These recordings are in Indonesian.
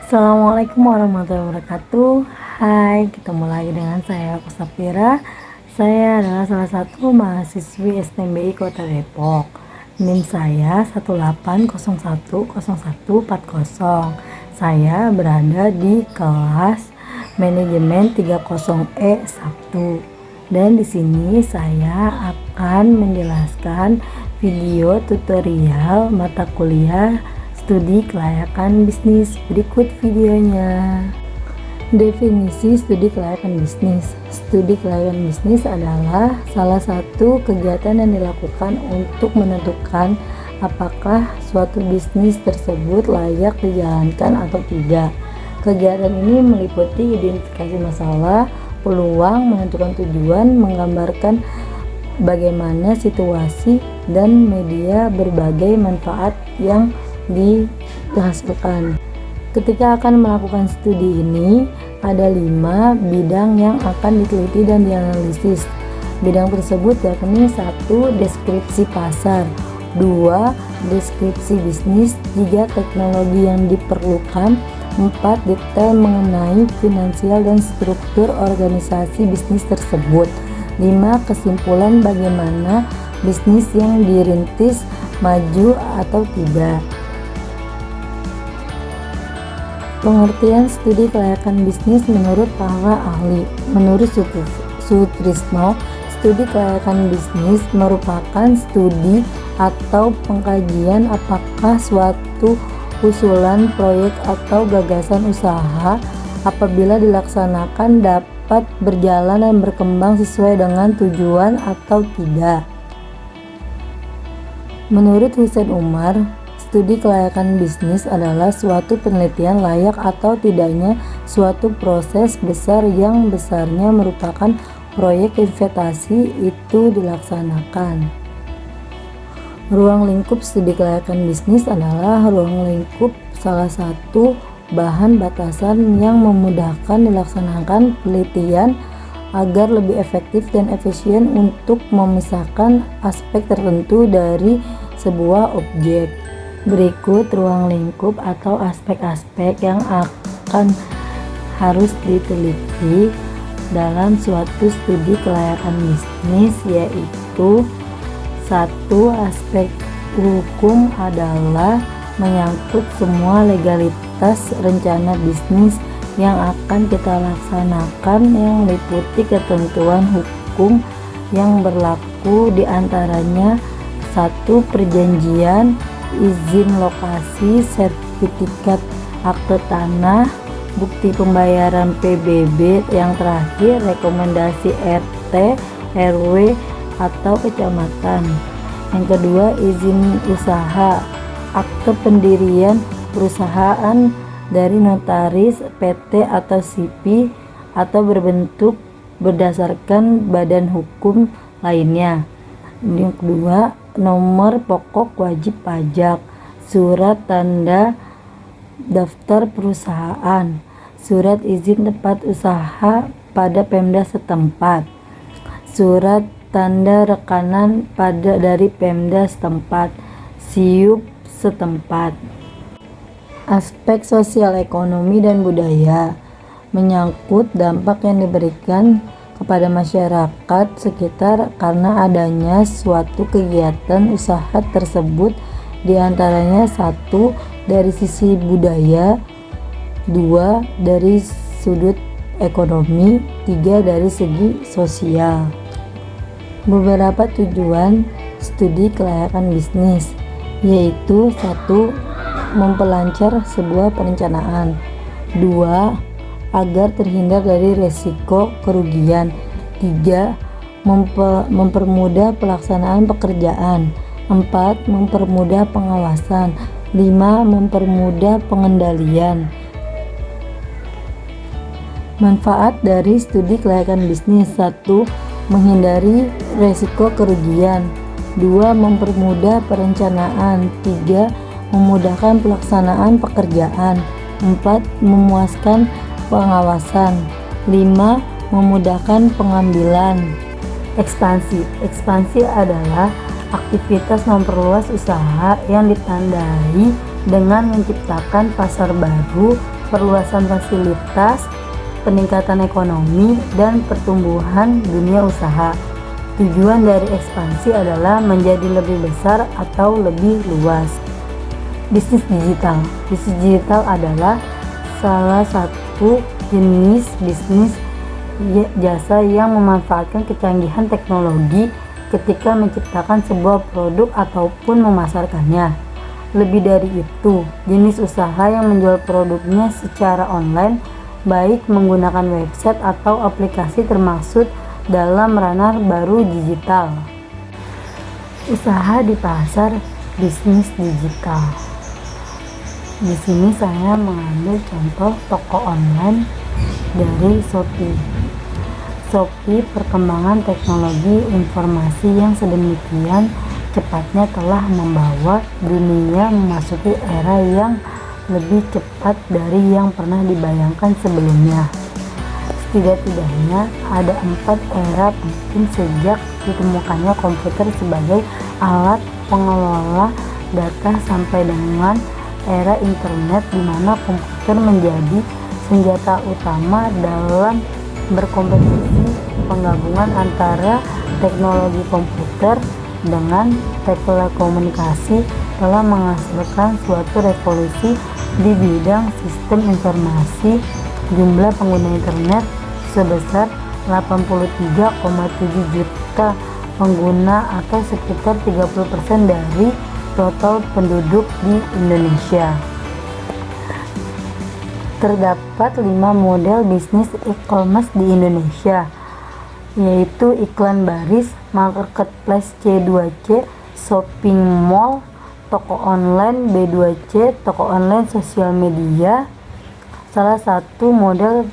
Assalamualaikum warahmatullahi wabarakatuh. Hai, ketemu lagi dengan saya Safira. Saya adalah salah satu mahasiswi STMBI Kota Depok. NIM saya 180100140. Saya berada di kelas manajemen 30E1. Dan di sini saya akan menjelaskan video tutorial mata kuliah studi kelayakan bisnis. Berikut videonya. Definisi studi kelayakan bisnis. Studi kelayakan bisnis adalah salah satu kegiatan yang dilakukan untuk menentukan apakah suatu bisnis tersebut layak dijalankan atau tidak. Kegiatan ini meliputi identifikasi masalah, peluang, menentukan tujuan, menggambarkan bagaimana situasi, dan media berbagai manfaat yang dihasilkan. Ketika akan melakukan studi ini, ada 5 bidang yang akan diteliti dan dianalisis. Bidang tersebut yakni 1. Deskripsi pasar, 2. Deskripsi bisnis, 3. Teknologi yang diperlukan, 4. Detail mengenai finansial dan struktur organisasi bisnis tersebut, 5. Kesimpulan bagaimana bisnis yang dirintis maju atau tidak. Pengertian studi kelayakan bisnis menurut para ahli. Menurut Sutrisno, studi kelayakan bisnis merupakan studi atau pengkajian apakah suatu usulan, proyek, atau gagasan usaha apabila dilaksanakan dapat berjalan dan berkembang sesuai dengan tujuan atau tidak. Menurut Husein Umar, studi kelayakan bisnis adalah suatu penelitian layak atau tidaknya suatu proses besar yang besarnya merupakan proyek investasi itu dilaksanakan. Ruang lingkup studi kelayakan bisnis adalah ruang lingkup salah satu bahan batasan yang memudahkan dilaksanakan penelitian agar lebih efektif dan efisien untuk memisahkan aspek tertentu dari sebuah objek. Berikut ruang lingkup atau aspek-aspek yang akan harus diteliti dalam suatu studi kelayakan bisnis, yaitu 1. Aspek hukum adalah menyangkut semua legalitas rencana bisnis yang akan kita laksanakan yang meliputi ketentuan hukum yang berlaku, diantaranya 1. Perjanjian, izin lokasi, sertifikat akte tanah, bukti pembayaran PBB, yang terakhir rekomendasi RT, RW, atau kecamatan. Yang kedua, izin usaha, akte pendirian perusahaan dari notaris, PT atau SIPI, atau berbentuk berdasarkan badan hukum lainnya. Yang kedua, nomor pokok wajib pajak, surat tanda daftar perusahaan, surat izin tempat usaha pada Pemda setempat, surat tanda rekanan dari Pemda setempat, SIUP setempat. Aspek sosial ekonomi dan budaya menyangkut dampak yang diberikan kepada masyarakat sekitar karena adanya suatu kegiatan usaha tersebut, diantaranya 1. Dari sisi budaya, 2. Dari sudut ekonomi, 3. Dari segi sosial. Beberapa tujuan studi kelayakan bisnis, yaitu 1. Memperlancar sebuah perencanaan, 2. Agar terhindar dari resiko kerugian, 3. Mempermudah pelaksanaan pekerjaan, 4. Mempermudah pengawasan, 5. Mempermudah pengendalian. Manfaat dari studi kelayakan bisnis: 1. Menghindari resiko kerugian, 2. Mempermudah perencanaan, 3. Memudahkan pelaksanaan pekerjaan, 4. Memuaskan pengawasan, 5. Memudahkan pengambilan. Ekspansi adalah aktivitas memperluas usaha yang ditandai dengan menciptakan pasar baru perluasan fasilitas, peningkatan ekonomi, dan pertumbuhan dunia usaha. Tujuan dari ekspansi adalah menjadi lebih besar atau lebih luas. Bisnis digital. Bisnis digital adalah salah satu jenis bisnis jasa yang memanfaatkan kecanggihan teknologi ketika menciptakan sebuah produk ataupun memasarkannya. Lebih dari itu, jenis usaha yang menjual produknya secara online, baik menggunakan website atau aplikasi, termasuk dalam ranah baru digital. Usaha di pasar bisnis digital. Di sini saya mengambil contoh toko online dari Shopee. Shopee, perkembangan teknologi informasi yang sedemikian cepatnya telah membawa dunia memasuki era yang lebih cepat dari yang pernah dibayangkan sebelumnya. Setidak-tidaknya ada 4 era penting sejak ditemukannya komputer sebagai alat pengelola data sampai dengan era internet, di mana komputer menjadi senjata utama dalam berkompetisi. Penggabungan antara teknologi komputer dengan telekomunikasi telah menghasilkan suatu revolusi di bidang sistem informasi. Jumlah pengguna internet sebesar 83,7 juta pengguna atau sekitar 30% dari total penduduk di Indonesia. Terdapat 5 model bisnis e-commerce di Indonesia, yaitu iklan baris, marketplace C2C, shopping mall, toko online B2C, toko online sosial media. Salah satu model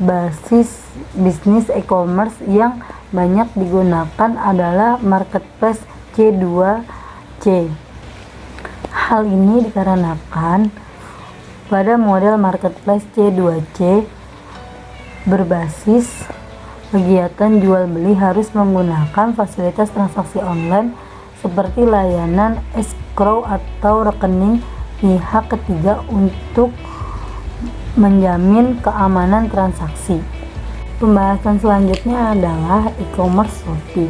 basis bisnis e-commerce yang banyak digunakan adalah marketplace C2C. Hal ini dikarenakan pada model marketplace C2C berbasis kegiatan jual beli harus menggunakan fasilitas transaksi online seperti layanan escrow atau rekening pihak ketiga untuk menjamin keamanan transaksi. Pembahasan selanjutnya adalah e-commerce Shopee.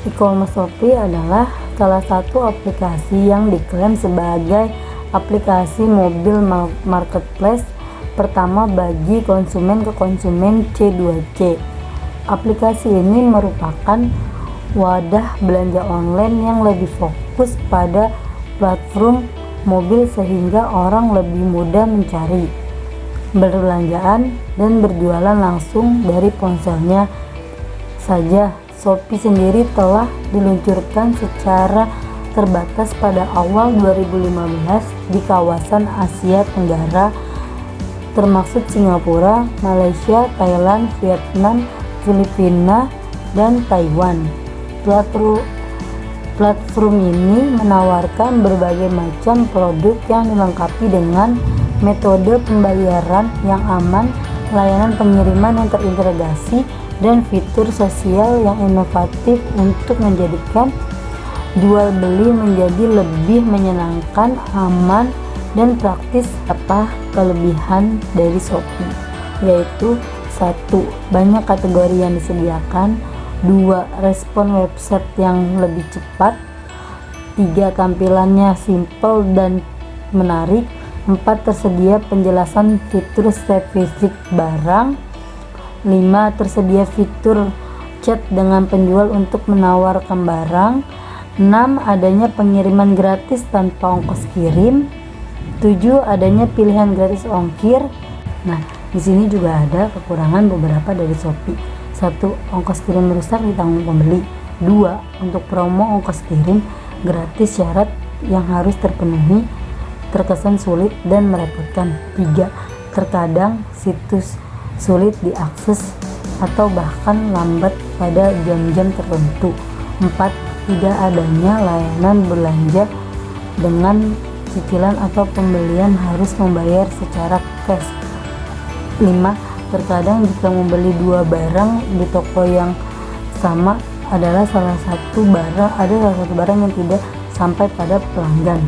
E-commerce Shopee adalah salah satu aplikasi yang diklaim sebagai aplikasi mobil marketplace pertama bagi konsumen ke konsumen C2C. Aplikasi ini merupakan wadah belanja online yang lebih fokus pada platform mobil sehingga orang lebih mudah mencari, berbelanjaan, dan berjualan langsung dari ponselnya saja. Shopee sendiri telah diluncurkan secara terbatas pada awal 2015 di kawasan Asia Tenggara, termasuk Singapura, Malaysia, Thailand, Vietnam, Filipina, dan Taiwan. Platform ini menawarkan berbagai macam produk yang dilengkapi dengan metode pembayaran yang aman, layanan pengiriman yang terintegrasi, dan fitur sosial yang inovatif untuk menjadikan jual beli menjadi lebih menyenangkan, aman, dan praktis. Apa kelebihan dari Shopee? Yaitu 1. Banyak kategori yang disediakan. 2. Respon website yang lebih cepat. 3. Tampilannya simple dan menarik. 4. Tersedia penjelasan fitur spesifik barang. 5. Tersedia fitur chat dengan penjual untuk menawarkan barang. 6. Adanya pengiriman gratis tanpa ongkos kirim. 7. Adanya pilihan gratis ongkir. Nah, di sini juga ada kekurangan beberapa dari Shopee. 1. Ongkos kirim rusak ditanggung pembeli. 2. Untuk promo ongkos kirim gratis syarat yang harus terpenuhi terkesan sulit dan merepotkan. 3. Terkadang situs sulit diakses atau bahkan lambat pada jam-jam tertentu. 4. Tidak adanya layanan belanja dengan cicilan atau pembelian harus membayar secara cash. 5. Terkadang jika membeli 2 barang di toko yang sama adalah salah satu barang yang tidak sampai pada pelanggan.